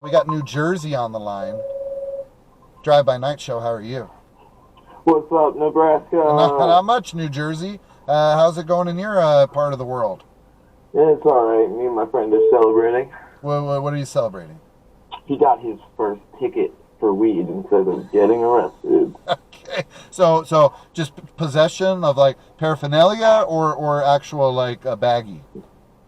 We got New Jersey on the line. Drive by Night Show. How are you? What's up, Not Nebraska? much, New Jersey. How's it going in your part of the world? Yeah, it's alright. Me and my friend are celebrating. What are you celebrating? He got his first ticket for weed instead of getting arrested. Okay, so just possession of like paraphernalia or actual like a baggie.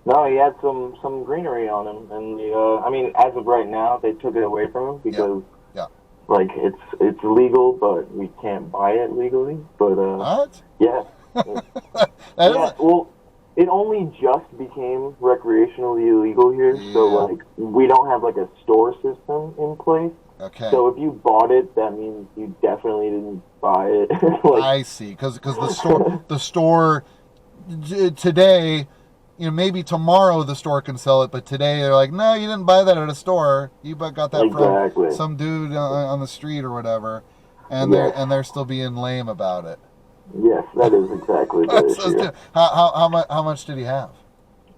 No, he had some greenery on him, and I mean, as of right now, they took it away from him Yeah, because yeah. like it's legal, but we can't buy it legally. But What? yeah, That yeah. is. Well, it only just became recreationally illegal here, so Yeah. like we don't have like a store system in place. Okay. So if you bought it, that means you definitely didn't buy it. like, I see. Because the store today, maybe tomorrow the store can sell it, but today they're like, no, you didn't buy that at a store. You got that from exactly. some dude on the street or whatever, and they're Yes. and they're still being lame about it. Yes, that is exactly the So, issue. how much did he have?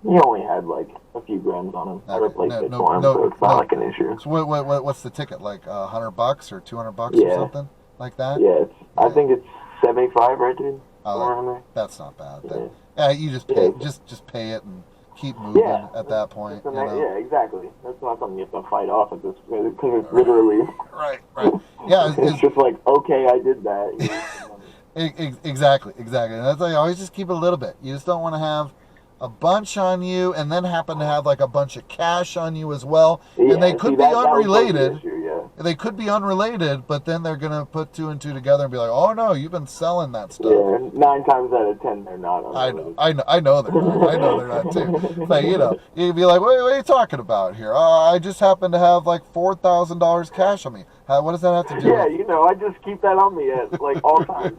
He only had like a few grams on him. I Okay, replaced no, it no, for him, so no, it's not no. like an issue. So what's the ticket like? $100 or $200 or Yeah, something like that? yeah. I Yeah. think it's 75, right, dude? Oh, Somewhere around there. that's not bad. Yeah, Yeah, you just yeah, pay just pay it and keep moving yeah. at that point. Yeah, exactly. That's not something you have to fight off at this point because it's literally, Right, right. Yeah, it's just like, okay, I did that. Here's the money. exactly. And that's why you always just keep a little bit. You just don't want to have a bunch on you and then happen to have like a bunch of cash on you as well. And they Yeah, see could be that was the unrelated. issue. Yeah. They could be unrelated, but then they're gonna put two and two together and be like, "Oh no, you've been selling that stuff." Yeah, 9 times out of 10, they're not I know, unrelated. I know they're not. I know they're not too. It's like you'd be like, what are you talking about here? I just happen to have like $4,000 cash on me. What does that have to do Yeah, with? I just keep that on me at like all times.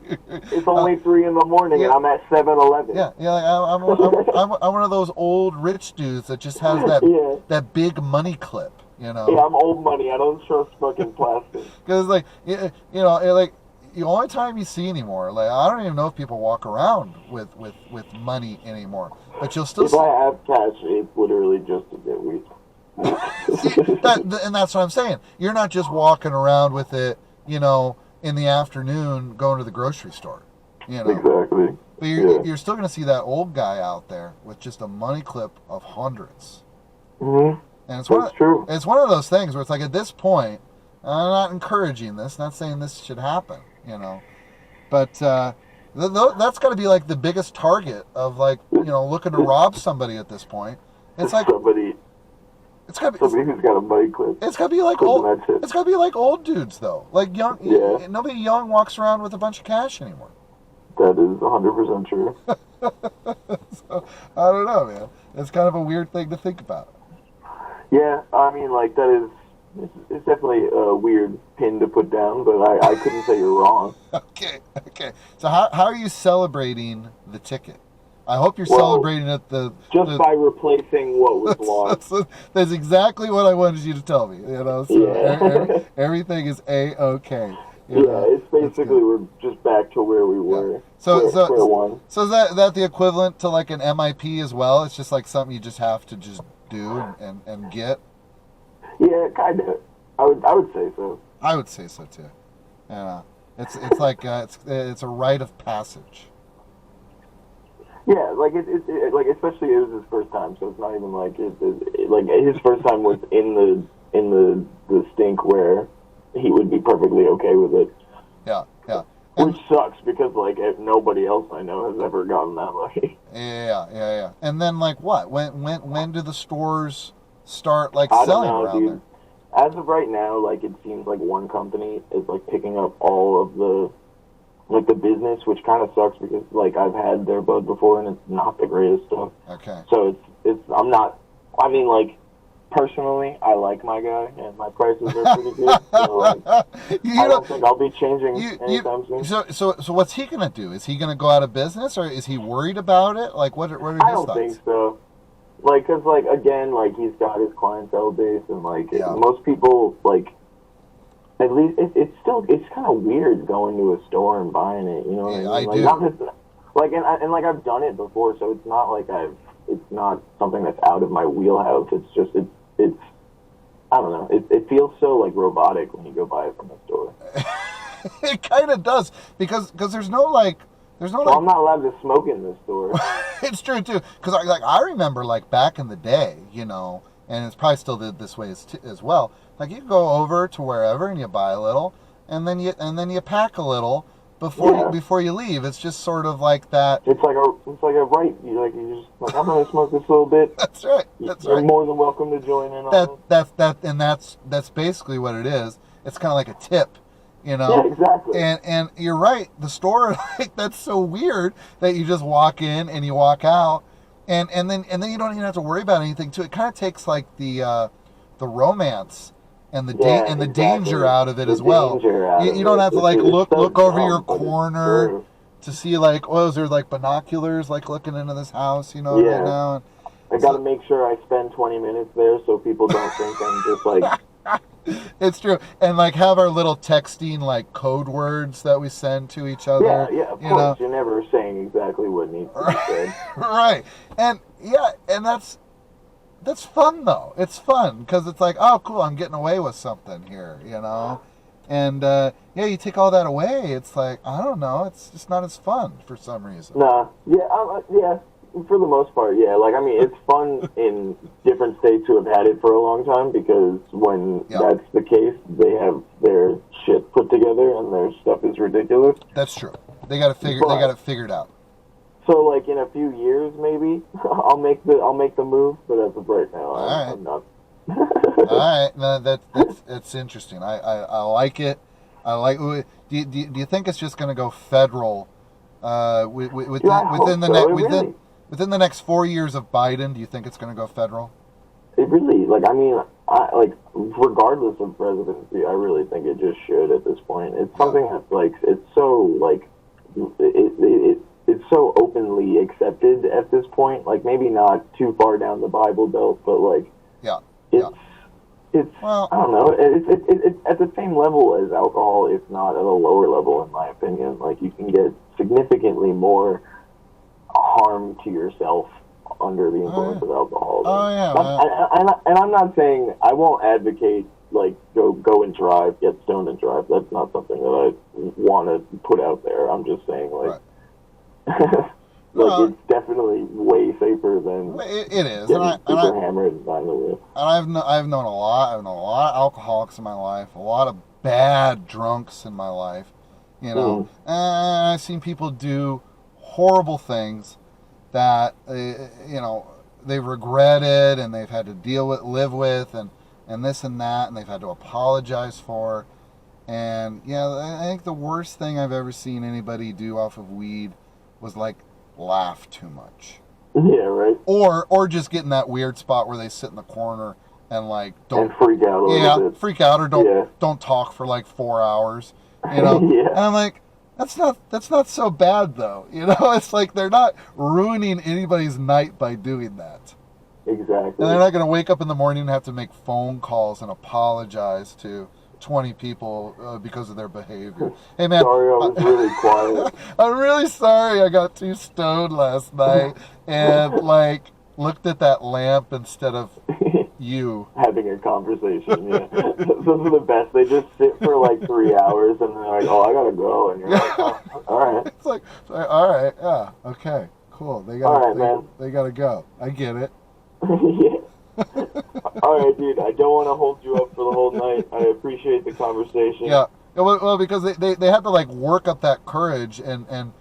It's uh, only 3 in the morning yeah, and I'm at 7-Eleven. yeah. Like I'm one of those old rich dudes that just has that Yeah, that big money clip. yeah, I'm old money. I don't trust fucking plastic. Because like like the only time you see anymore, like I don't even know if people walk around with money anymore, but you'll still If I have cash, it's literally just to get weed. see and that's what I'm saying. You're not just walking around with it, in the afternoon going to the grocery store, you know. Exactly. But Yeah. you're still going to see that old guy out there with just a money clip of hundreds, Mhm. and That's true. it's one of those things where it's like at this point, I'm not encouraging this, not saying this should happen, but that's got to be like the biggest target of like looking to rob somebody at this point. It's like Somebody, it's got to be. somebody who's got a money clip. It's gotta be like Clip old. and that's it. It's gotta be like old dudes though. Like young. Yeah. Nobody young walks around with a bunch of cash anymore. That is 100% true. So I don't know, man. It's kind of a weird thing to think about. Yeah, I mean, like, that is, it's definitely a weird pin to put down, but I couldn't say you're wrong. Okay. So how are you celebrating the ticket? I hope you're Well, celebrating it just by replacing what was lost. that's exactly what I wanted you to tell me. So Yeah. everything is a-okay. Yeah, it's That's basically good. we're just back to where we Yeah. were. Square So one. so is that the equivalent to like an MIP as well? It's just like something you just have to just do and get. Yeah, kind of. I would say so. I would say so too. It's like it's a rite of passage. Yeah, like like especially it was his first time, so it's not even like like his first time was in the stink where he would be perfectly okay with it, Yeah. which And sucks because like nobody else I know has ever gotten that lucky. yeah. And then like what? When do the stores start like I don't selling know, around there? dude. As of right now, like it seems like one company is like picking up all of the business, which kind of sucks because like I've had their bud before and it's not the greatest stuff. Okay. So it's I'm not. I mean, like personally, I like my guy and my prices are pretty good. So like, you I know, don't think I'll be changing you anytime soon. so what's he gonna do? Is he gonna go out of business or is he worried about it? Like what are I his don't thoughts? think so. Like, cause like again, like he's got his clientele base and like Yeah. most people like. At least it's kind of weird going to a store and buying it. You know what Yeah, I mean? I Like do. not just like and like I've done it before, so it's not like it's not something that's out of my wheelhouse. It's just it's I don't know. It feels so like robotic when you go buy it from the store. It kind of does because there's no like Well, I'm not allowed to smoke in this store. It's true too because I remember like back in the day, you know, and it's probably still this way as well. Like you go over to wherever and you buy a little, and then you pack a little before you leave. It's just sort of like that. It's like a right. You just like, I'm gonna smoke this little bit. That's right. You're more than welcome to join in on it. That's basically what it is. It's kind of like a tip, you know. Yeah, exactly. And you're right. The store, like, that's so weird that you just walk in and you walk out, and then you don't even have to worry about anything too. It kind of takes like the romance and the danger out of it as well. You don't have to like look over your corner to see like, oh, is there like binoculars like looking into this house, you know, right now. I got to make sure I spend 20 minutes there so people don't think I'm just like. It's true, and like have our little texting like code words that we send to each other. Yeah, of course. You're never saying exactly what needs to be said. Right, and that's fun though. It's fun because it's like, oh, cool, I'm getting away with something here, you know. And you take all that away. It's like, I don't know. It's just not as fun for some reason. Nah, yeah. For the most part, yeah. Like, I mean, it's fun in different states who have had it for a long time because when that's the case, they have their shit put together and their stuff is ridiculous. That's true. They got it figured out. So, like, in a few years, maybe I'll make the move, but as of right now, I'm not. All right, no, that's interesting. I like it. I like. Do you think it's just going to go federal? Within the next 4 years of Biden, do you think it's going to go federal? It really, like, I mean, regardless of presidency, I really think it just should at this point. It's something that's, like, it's so, like, it's so openly accepted at this point. Like, maybe not too far down the Bible Belt, but, like, it's I don't know, it's at the same level as alcohol, if not at a lower level, in my opinion. Like, you can get significantly more harm to yourself under the influence of alcohol. And I'm not saying, I won't advocate like go and drive, get stoned and drive. That's not something that I want to put out there. I'm just saying like, it's definitely way safer than it is. Super hammered behind the wheel. And I've known a lot of alcoholics in my life, a lot of bad drunks in my life, you know. And I've seen people do horrible things that you know they've regretted and they've had to live with, and this and that, and they've had to apologize for. And I think the worst thing I've ever seen anybody do off of weed was like laugh too much. Yeah, right. Or just get in that weird spot where they sit in the corner and like don't freak out a little bit. Freak out or don't talk for like 4 hours. You know? And I'm like, that's not so bad though. You know, it's like they're not ruining anybody's night by doing that. Exactly. And they're not gonna wake up in the morning and have to make phone calls and apologize to 20 people because of their behavior. Hey man, sorry, I was really quiet. I'm really sorry I got too stoned last night and like looked at that lamp instead of you. Having a conversation, yeah. Those are the best. They just sit for like 3 hours and they're like, oh, I gotta go. And you're like, oh, all right. It's like, all right, yeah, okay, cool. They gotta go. I get it. Yeah. All right, dude. I don't want to hold you up for the whole night. I appreciate the conversation. Yeah. Well, because they had to like work up that courage and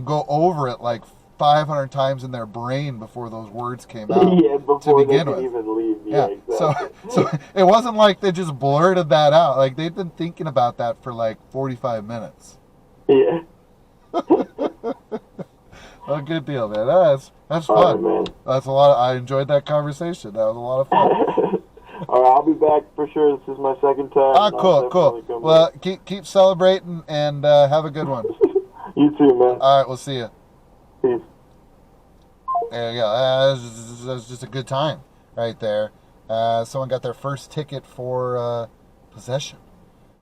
go over it like 500 times in their brain before those words came out. Yeah, before they could even leave. Yeah, exactly. So it wasn't like they just blurted that out. Like they'd been thinking about that for like 45 minutes. Yeah. Oh, good deal, man. That's fun. Right, man. That's a lot. I enjoyed that conversation. That was a lot of fun. All right, I'll be back for sure. This is my second time. Cool. Well, keep celebrating and have a good one. You too, man. All right, we'll see you. Peace. There you go. That was just a good time right there. Someone got their first ticket for possession.